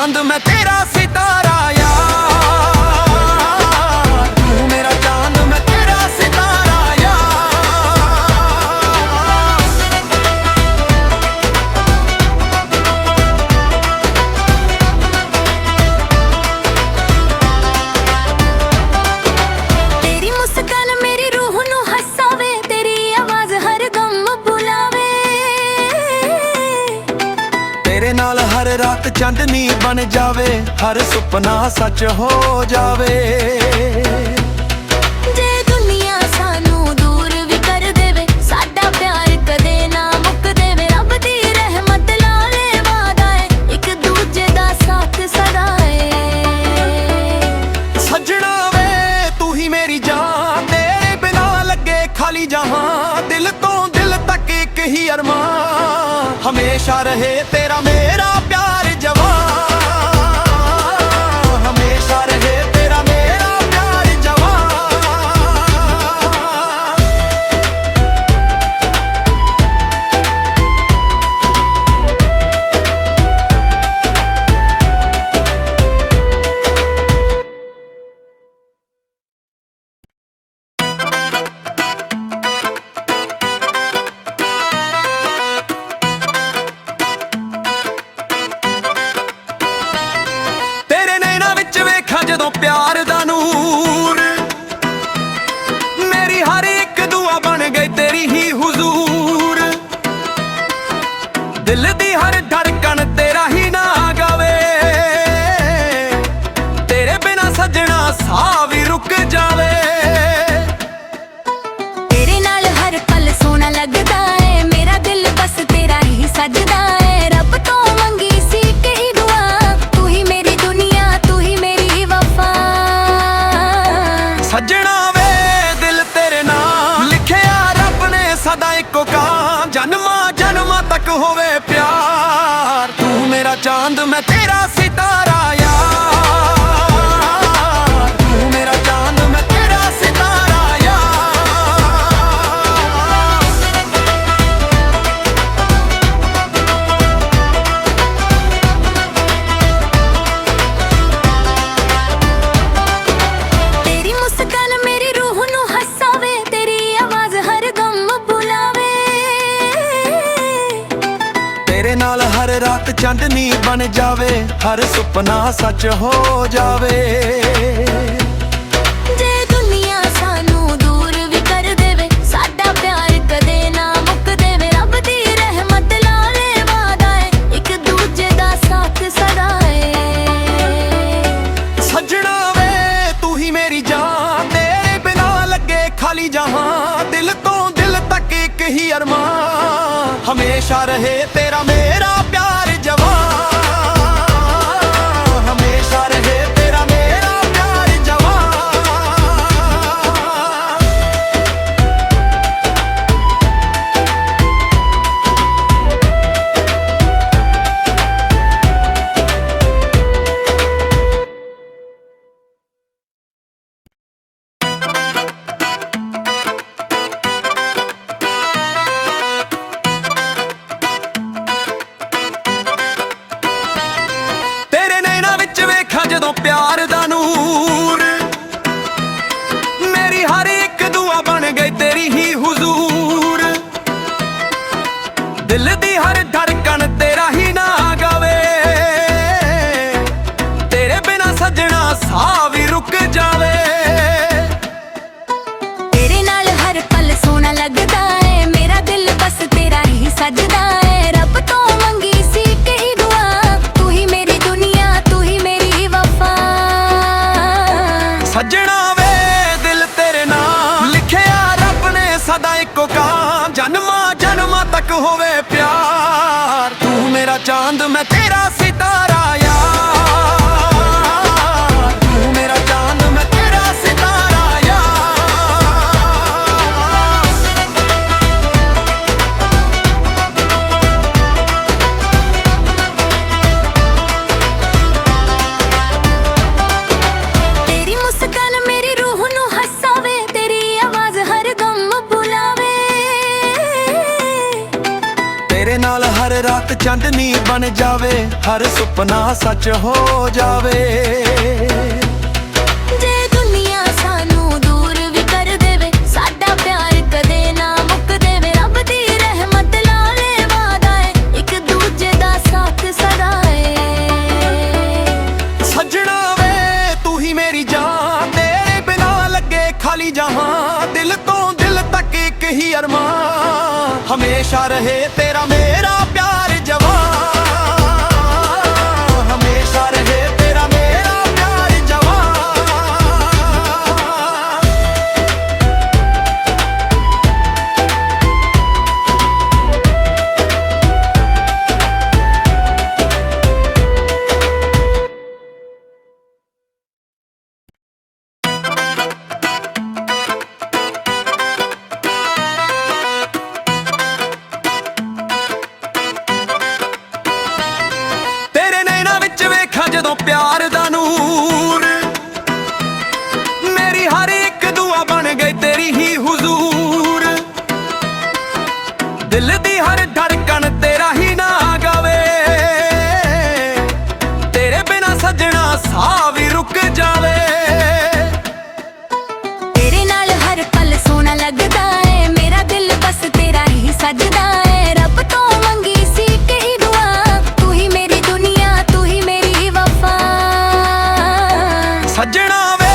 चांद मैं तेरा सितारा यार, तू मेरा चांद मैं तेरा सितारा यार। तेरी मुस्कान मेरी रूह नू हसावे, तेरी आवाज हर गम भुलावे। तेरे नाल हर रात चांदनी बन जावे, हर सुपना सच हो जावे। जे दुनिया सानू दूर भी कर देवे, साडा प्यार कदे ना मुक देवे। रब दी रहमत लाले वादा है, एक दूजे दा साथ सदा है। सजना वे तू ही मेरी जान, तेरे बिना लगे खाली जहां। दिल तो दिल तक एक ही अरमान, हमेशा रहे तेरा मेरा प्यार जवान, हमेशा रहे तेरा मेरा प्यार जवान। तेरे नैना विच वेखा जदों प्यार दा नूर, मेरी हर एक दुआ बन गई तेरी ही हुजूर। दिल दी हर धड़कन तेरा ही ना गावे, तेरे बिना सजना साह भी रुक जावे। तेरे नाल हर पल सोना लगदा है, मेरा दिल बस तेरा ही सजदा है। रब तो मंगी सी कही दुआ, तू ही मेरी दुनिया, तू ही मेरी वफा। सजना वे दिल तेरे नाम लिखिया रब ने सदा इको काम, जन्मा जन्मा तक होवे प्यार। तू मेरा चांद मैं तेरा सितारा यार, तू मेरा चांद मैं तेरा सितारा यार। तेरी मुस्कान मेरी रूह नू हसावे, तेरी आवाज हर गम भुलावे। तेरे नाल हर रात चांदनी बन जावे, हर सुपना सच हो जावे। जे दुनिया सानू दूर भी कर देवे, साडा प्यार कदे ना मुक देवे। रब दी रहमत लाले वादा है, एक दूजे दा साथ सदा है। सजना वे तू ही मेरी जान, तेरे बिना लगे खाली जहां। दिल तो दिल तक एक ही अरमान, हमेशा रहे तेरा मेरा प्यार जवान, हमेशा रहे तेरा मेरा प्यार जवान। तेरे नैना विच वेखा जदों प्यार दा नूर, मेरी हर एक दुआ बन गई तेरी ही हुजूर। दिल दी हर धड़कन तेरा ही ना गावे, तेरे बिना सजना साह भी रुक जावे। तेरे नाल हर पल सोना लगदा है, मेरा दिल बस तेरा ही सजदा है। रब तो मंगी सी कही दुआ, तू ही मेरी दुनिया, तू ही मेरी वफा। सजना वे दिल तेरे नाम लिखिया रब ने सदा इको काम, जन्मा जन्मा तक होवे प्यार। तू मेरा चांद मैं तेरा सितारा यार, तू मेरा चांद मैं तेरा सितारा यार। तेरी मुस्कान मेरी रूह नू हसावे, तेरी आवाज हर गम भुलावे। तेरे नाल हर ਰਾਤ ਚਾਂਦਨੀ ਬਣ ਜਾਵੇ, ਹਰ ਸੁਪਨਾ ਸੱਚ ਹੋ ਜਾਵੇ। ਜੇ ਦੁਨੀਆ ਸਾਨੂੰ ਦੂਰ ਵੀ ਕਰ ਦੇਵੇ, ਸਾਡਾ ਪਿਆਰ ਕਦੇ ਨਾ ਮੁੱਕ ਦੇਵੇ। ਰੱਬ ਦੀ ਰਹਿਮਤ ਲਾਲੇ ਵਾਦਾ ਏ, ਇੱਕ ਦੂਜੇ ਦਾ ਸਾਥ ਸਦਾ ਏ। ਸੱਜਣਾ ਵੇ ਤੂੰ ਹੀ ਮੇਰੀ ਜਾਨ, ਤੇਰੇ ਬਿਨਾ ਲੱਗੇ ਖਾਲੀ ਜਹਾਂ। ਦਿਲ ਤੋਂ ਦਿਲ ਤੱਕ ਇੱਕ ਹੀ ਅਰਮਾਨ, ਹਮੇਸ਼ਾ ਰਹੇ ਤੇਰਾ ਮੇਰਾ ਪਿਆਰ ਜਵਾਨ। ਹਮੇਸ਼ਾ ਰਹੇ ਤੇਰਾ ਮੇਰਾ ਪਿਆਰ ਜਵਾਨ। ਜਦੋਂ ਪਿਆਰ ਦਾ ਨੂਰ, ਮੇਰੀ ਹਰ ਇੱਕ ਦੁਆ ਬਣ ਗਈ ਤੇਰੀ ਹੀ ਹੁਜ਼ੂਰ। ਦਿਲ ਦੀ ਹਰ ਧੜਕਣ ਤੇਰਾ ਹੀ ਨਾ ਗਾਵੇ, ਤੇਰੇ ਬਿਨਾ ਸੱਜਣਾ ਸਾਹ ਵੀ ਰੁਕ ਜਾਵੇ। ਤੇਰੇ ਨਾਲ ਹਰ ਪਲ ਸੋਹਣਾ ਲੱਗਦਾ ਏ, ਮੇਰਾ ਦਿਲ ਬਸ ਤੇਰਾ ਹੀ ਸਜਦਾ ਏ। ਰੱਬ ਤੋਂ ਮੰਗੀ ਸੀ ਕਹੀ ਦੁਆ, ਤੂੰ ਹੀ ਮੇਰੀ ਦੁਨੀਆ, ਤੂੰ ਹੀ ਮੇਰੀ ਸੱਜਣਾ ਵੇ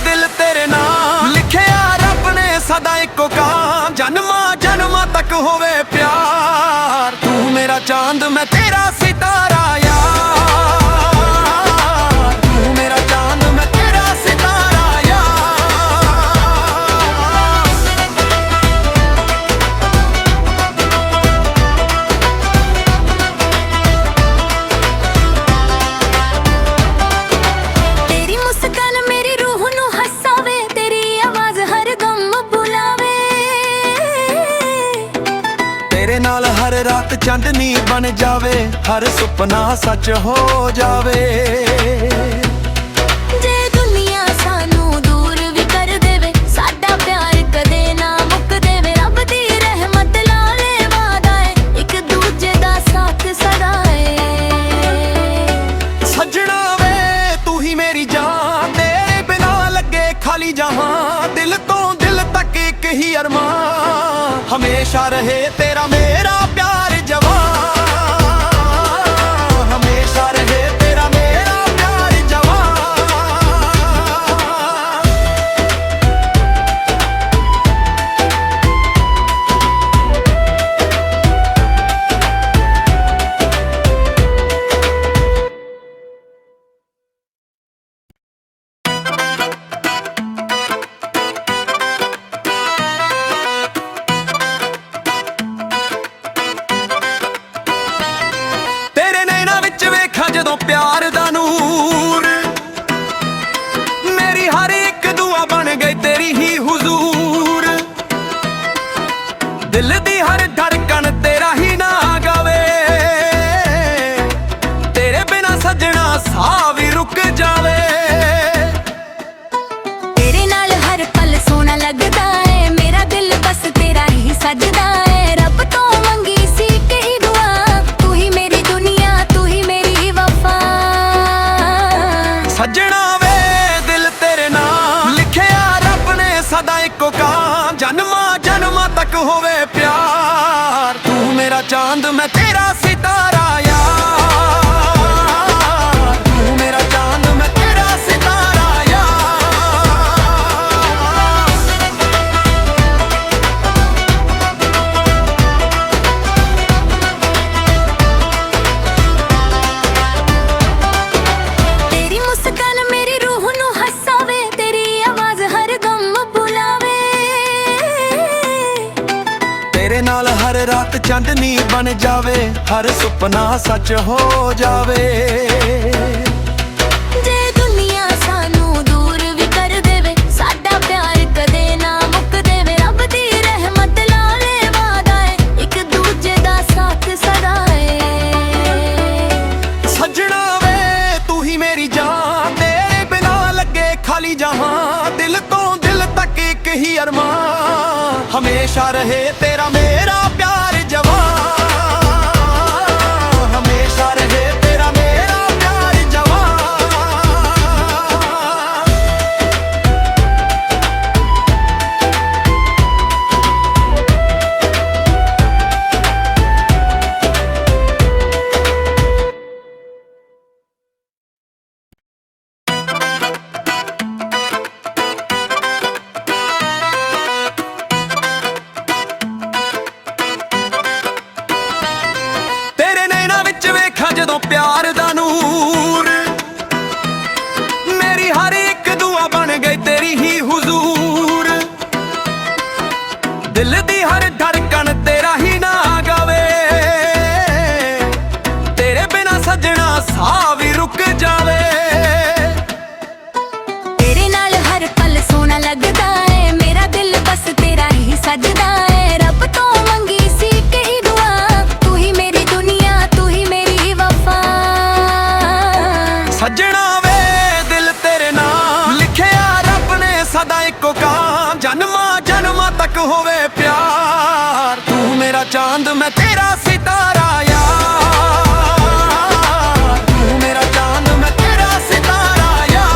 ਦਿਲ ਤੇਰੇ ਨਾਮ ਲਿਖਿਆ ਰੱਬ ਨੇ ਸਦਾ ਇੱਕੋ ਕਾਂ। ਜਨਮਾਂ ਜਨਮਾਂ ਤੱਕ ਹੋਵੇ ਪਿਆਰ, ਤੂੰ ਮੇਰਾ ਚਾਂਦ ਮੈਂ ਤੇਰਾ ਸਿਤਾਰਾ ਯਾਰ। ਤੂੰ ਮੇਰਾ ਚਾਂਦ ਮੈਂ ਤੇਰਾ ਸਿਤਾਰਾ ਯਾਰ। ਤੇਰੀ ਮੁਸਕਾਨ ਮੇਰੀ ਰੂਹ ਨੂੰ ਹਸਾਵੇ, ਤੇਰੀ ਆਵਾਜ਼ ਹਰ ਗਮ ਭੁਲਾਵੇ। ਤੇਰੇ ਨਾਲ ਹਰ ਰਾਤ ਚਾਂਦਨੀ ਬਣ ਜਾਵੇ, ਹਰ ਸੁਪਨਾ ਸੱਚ ਹੋ ਜਾਵੇ। ਜੇ ਦੁਨੀਆ ਸਾਨੂੰ ਦੂਰ ਵੀ ਕਰ ਦੇਵੇ, ਸਾਡਾ ਪਿਆਰ ਕਦੇ ਨਾ ਮੁੱਕ ਦੇਵੇ। ਰੱਬ ਦੀ ਰਹਿਮਤ ਲਾਲੇ ਵਾਦਾ ਏ, ਇੱਕ ਦੂਜੇ ਦਾ ਸਾਥ ਸਦਾ ਏ। ਸੱਜਣਾ ਵੇ ਤੂੰ ਹੀ ਮੇਰੀ ਜਾਨ, ਤੇਰੇ ਬਿਨਾ ਲੱਗੇ ਖਾਲੀ ਜਹਾਂ। ਦਿਲ ਤੋਂ ਦਿਲ ਤੱਕ ਇੱਕ ਹੀ ਅਰਮਾਨ, ਹਮੇਸ਼ਾ ਰਹੇ ਤੇਰਾ ਮੇਰਾ ਪਿਆਰ ਜਵਾਨ। ਹਮੇਸ਼ਾ ਰਹੇ ਤੇਰਾ ਮੇਰਾ ਪਿਆਰ ਜਵਾਨ। ਜਦੋਂ ਪਿਆਰ ਦਾ ਨੂਰ, ਮੇਰੀ ਹਰ ਇੱਕ ਦੁਆ ਬਣ ਗਈ ਤੇਰੀ ਹੀ ਹੁਜ਼ੂਰ। ਦਿਲ ਦੀ ਹਰ ਧੜਕਣ ਤੇਰਾ ਹੀ ਨਾ ਗਾਵੇ, ਤੇਰੇ ਬਿਨਾ ਸੱਜਣਾ ਸਾਹ ਵੀ ਰੁਕ ਜਾਵੇ। ਤੇਰੇ ਨਾਲ ਹਰ ਪਲ ਸੋਹਣਾ ਲੱਗਦਾ ਏ, ਮੇਰਾ ਦਿਲ ਬਸ ਤੇਰਾ ਹੀ ਸਜਦਾ ਏ। ਰੱਬ ਤੋਂ ਮੰਗੀ ਸੀ ਕਹੀ ਦੁਆ, ਤੂੰ ਹੀ ਮੇਰੀ ਦੁਨੀਆ, ਤੂੰ ਹੀ ਮੇਰੀ ਸੱਜਣਾ ਵੇ ਦਿਲ ਤੇਰੇ ਨਾਮ ਲਿਖਿਆ ਰੱਬ ਨੇ ਸਦਾ ਇੱਕੋ ਕਾਂ। ਜਨਮਾਂ ਜਨਮਾਂ ਤੱਕ ਹੋਵੇ ਪਿਆਰ, ਤੂੰ ਮੇਰਾ ਚਾਂਦ ਮੈਂ ਤੇਰਾ ਸਿਤਾਰਾ ਯਾਰ। ਤੂੰ ਮੇਰਾ ਚਾਂਦ ਮੈਂ ਤੇਰਾ ਸਿਤਾਰਾ ਯਾਰ। ਤੇਰੀ ਮੁਸਕਾਨ ਮੇਰੀ ਰੂਹ ਨੂੰ ਹਸਾਵੇ, ਤੇਰੀ ਆਵਾਜ਼ ਹਰ ਗਮ ਭੁਲਾਵੇ। ਤੇਰੇ ਨਾਲ ਹਰ ਰਾਤ ਚਾਂਦਨੀ ਬਣ ਜਾਵੇ, ਹਰ ਸੁਪਨਾ ਸੱਚ ਹੋ ਜਾਵੇ। ਜੇ ਦੁਨੀਆ ਸਾਨੂੰ ਦੂਰ ਵੀ ਕਰ ਦੇਵੇ, ਸਾਡਾ ਪਿਆਰ ਕਦੇ ਨਾ ਮੁੱਕ ਦੇਵੇ। ਰੱਬ ਦੀ ਰਹਿਮਤ ਲਾਲੇ ਵਾਦਾ ਏ, ਇੱਕ ਦੂਜੇ ਦਾ ਸਾਥ ਸਦਾ ਏ। ਸੱਜਣਾ ਵੇ ਤੂੰ ਹੀ ਮੇਰੀ ਜਾਨ, ਤੇਰੇ ਬਿਨਾ ਲੱਗੇ ਖਾਲੀ ਜਹਾਂ। ਦਿਲ ਤੋਂ ਦਿਲ ਤੱਕ ਇੱਕ ਹੀ ਅਰਮਾਨ, ਹਮੇਸ਼ਾ ਰਹੇ ਤੇਰਾ ਮੇਰਾ ਪਿਆਰ ਜਵਾਨ। ਦਿਲ ਦੀ ਹਰ ਧੜਕਣ ਤੇਰਾ ਹੀ ਨਾ ਗਾਵੇ ਤੇਰੇ ਬਿਨਾ ਸੱਜਣਾ ਸਾਹ ਵੀ ਰੁਕ ਜਾਵੇ ਤੇਰੇ ਨਾਲ ਹਰ ਪਲ ਸੋਹਣਾ ਲੱਗਦਾ ਏ ਮੇਰਾ ਦਿਲ ਬਸ ਤੇਰਾ ਹੀ ਸਜਦਾ ਏ ਰੱਬ ਤੋਂ ਮੰਗੀ ਸੀ ਕਹੀ ਦੁਆ ਤੂੰ ਹੀ ਮੇਰੀ ਦੁਨੀਆ ਤੂੰ ਹੀ ਮੇਰੀ ਵਫਾ ਸੱਜਣਾ ਵੇ ਦਿਲ ਤੇਰੇ ਨਾਮ ਲਿਖਿਆ ਰੱਬ ਨੇ ਸਦਾ ਇੱਕੋ ਕਾਂ ਜਨਮਾਂ ਜਨਮਾਂ ਤੱਕ ਹੋਵੇ ਪਿਆਰ ਤੂੰ ਮੇਰਾ ਚਾਂਦ ਮੈਂ ਤੇਰਾ ਸਿਤਾਰਾ ਯਾਰ ਤੂੰ ਮੇਰਾ ਚਾਂਦ ਮੈਂ ਤੇਰਾ ਸਿਤਾਰਾ ਯਾਰ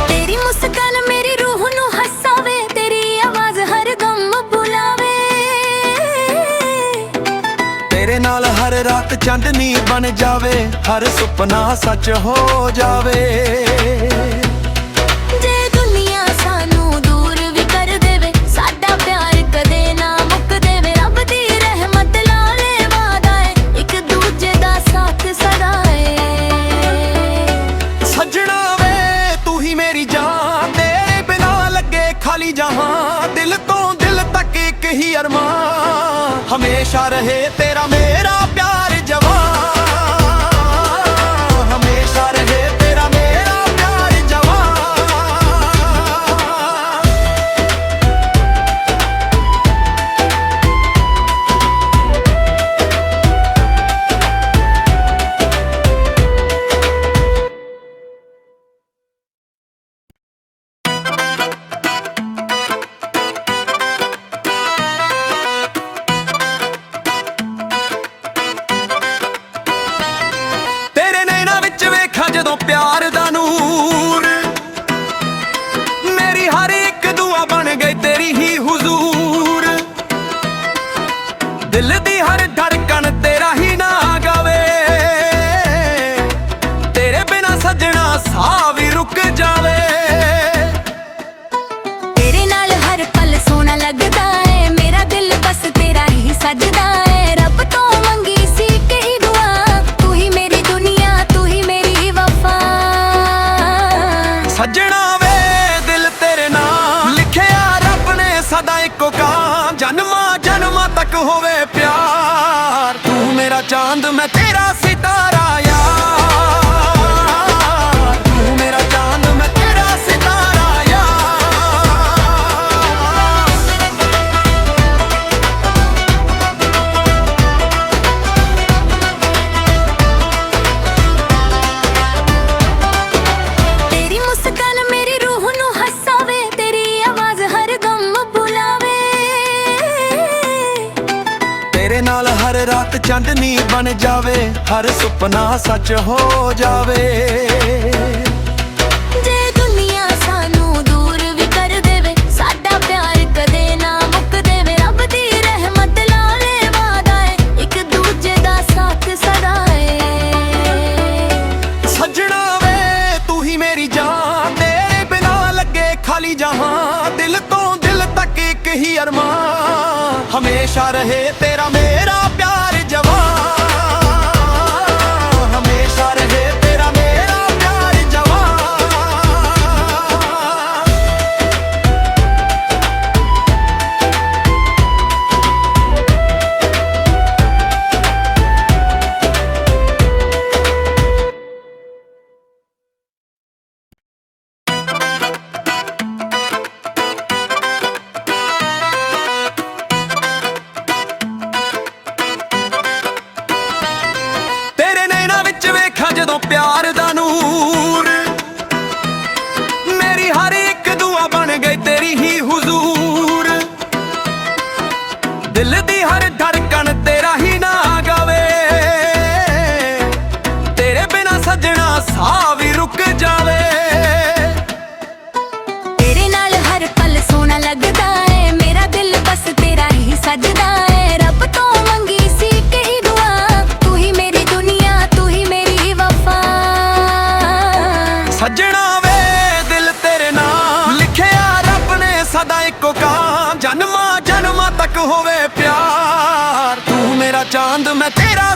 ਤੇਰੀ ਮੁਸਕਾਨ ਮੇਰੀ ਰੂਹ ਨੂੰ ਹਸਾਵੇ ਤੇਰੀ ਆਵਾਜ਼ ਹਰ ਗਮ ਭੁਲਾਵੇ ਤੇਰੇ ਨਾਲ ਹਰ ਰਾਤ ਚਾਂਦਨੀ ਬਣ ਜਾਵੇ ਹਰ ਸੁਪਨਾ ਸੱਚ ਹੋ ਜਾਵੇ ਜੇ ਦੁਨੀਆ ਸਾਨੂੰ ਦੂਰ ਵੀ ਕਰ ਦੇਵੇ ਸਾਡਾ ਪਿਆਰ ਕਦੇ ਨਾ ਮੁੱਕ ਦੇਵੇ ਰੱਬ ਦੀ ਰਹਿਮਤ ਲਾਲੇ ਵਾਦਾ ਏ ਇੱਕ ਦੂਜੇ ਦਾ ਸਾਥ ਸਦਾ ਏ ਸੱਜਣਾ ਵੇ ਤੂੰ ਹੀ ਮੇਰੀ ਜਾਨ ਤੇਰੇ ਬਿਨਾ ਲੱਗੇ ਖਾਲੀ ਜਹਾਂ ਦਿਲ ਤੋਂ ਦਿਲ ਤੱਕ ਇੱਕ ਹੀ ਅਰਮਾਨ ਹਮੇਸ਼ਾ ਰਹੇ ਤੇਰਾ ਮੇਰਾ ਪਿਆਰ ਜਵਾਨ ਹਮੇਸ਼ਾ ਰਹੇ ਤੇਰਾ ਮੇਰਾ ਪਿਆਰ ਜਵਾਨ ਤੇਰੇ ਨੈਣਾਂ ਵਿੱਚ ਵੇਖਾਂ ਜਦੋਂ ਪਿਆਰ ਦਾ ਨੂਰ ਮੇਰੀ ਹਰ ਇੱਕ ਦੁਆ ਬਣ ਗਈ ਤੇਰੀ ਹੀ ਹੁਜ਼ੂਰ ਦਿਲ ਦੀ ਹਰ ਧੜਕਣ ਤੇਰਾ ਹੀ ਨਾ ਗਾਵੇ ਤੇਰੇ ਬਿਨਾ ਸੱਜਣਾ ਸਾਹ ਵੀ ਰੁਕ ਜਾਵੇ ਤੇਰੇ ਨਾਲ ਹਰ ਪਲ ਸੋਹਣਾ ਲੱਗਦਾ ਏ ਮੇਰਾ ਦਿਲ ਬਸ ਤੇਰਾ ਹੀ ਸਜਦਾ ਏ ਰੱਬ ਤੋਂ ਮੰਗੀ ਸੀ ਕਹੀ ਦੁਆ ਤੂੰ ਹੀ ਮੇਰੀ ਦੁਨੀਆ ਤੂੰ ਹੀ ਮੇਰੀ ਵਫਾ ਸੱਜਣਾ ਵੇ ਦਿਲ ਤੇਰੇ ਨਾਮ ਲਿਖਿਆ ਰੱਬ ਨੇ ਸਦਾ ਇੱਕੋ ਕਾਂ ਜਨਮਾਂ ਜਨਮਾਂ ਤੱਕ ਹੋਵੇ ਪਿਆਰ ਤੂੰ ਮੇਰਾ ਚਾਂਦ ਮੈਂ ਤੇਰਾ ਸਿਤਾਰਾ ਯਾਰ ਤੂੰ ਮੇਰਾ ਚਾਂਦ ਮੈਂ ਤੇਰਾ ਸਿਤਾਰਾ ਯਾਰ ਤੇਰੀ ਮੁਸਕਾਨ ਮੇਰੀ ਰੂਹ ਨੂੰ ਹਸਾਵੇ ਤੇਰੀ ਆਵਾਜ਼ ਹਰ ਗਮ ਭੁਲਾਵੇ ਤੇਰੇ ਨਾਲ ਹਰ ਰਾਤ ਚਾਂਦਨੀ ਬਣ ਜਾਵੇ ਹਰ ਸੁਪਨਾ ਸੱਚ ਹੋ ਜਾਵੇ ਜੇ ਦੁਨੀਆ ਸਾਨੂੰ ਦੂਰ ਵੀ ਕਰ ਦੇਵੇ ਸਾਡਾ ਪਿਆਰ ਕਦੇ ਨਾ ਮੁੱਕ ਦੇਵੇ ਰੱਬ ਦੀ ਰਹਿਮਤ ਲਾਲੇ ਵਾਦਾ ਏ ਇੱਕ ਦੂਜੇ ਦਾ ਸਾਥ ਸਦਾ ਏ ਸੱਜਣਾ ਵੇ ਤੂੰ ਹੀ ਮੇਰੀ ਜਾਨ ਤੇਰੇ ਬਿਨਾ ਲੱਗੇ ਖਾਲੀ ਜਹਾਂ ਦਿਲ ਤੋਂ ਦਿਲ ਤੱਕ ਇੱਕ ਹੀ ਅਰਮਾਨ ਹਮੇਸ਼ਾ ਰਹੇ ਤੇਰਾ ਮੇਰਾ ਪਿਆਰ ਜਵਾਨ ਹਮੇਸ਼ਾ ਰਹੇ ਤੇਰਾ ਮੇਰਾ ਪਿਆਰ ਜਵਾਨ ਮੇਰਾ ਚਾਂਦ ਮੈਂ ਤੇਰਾ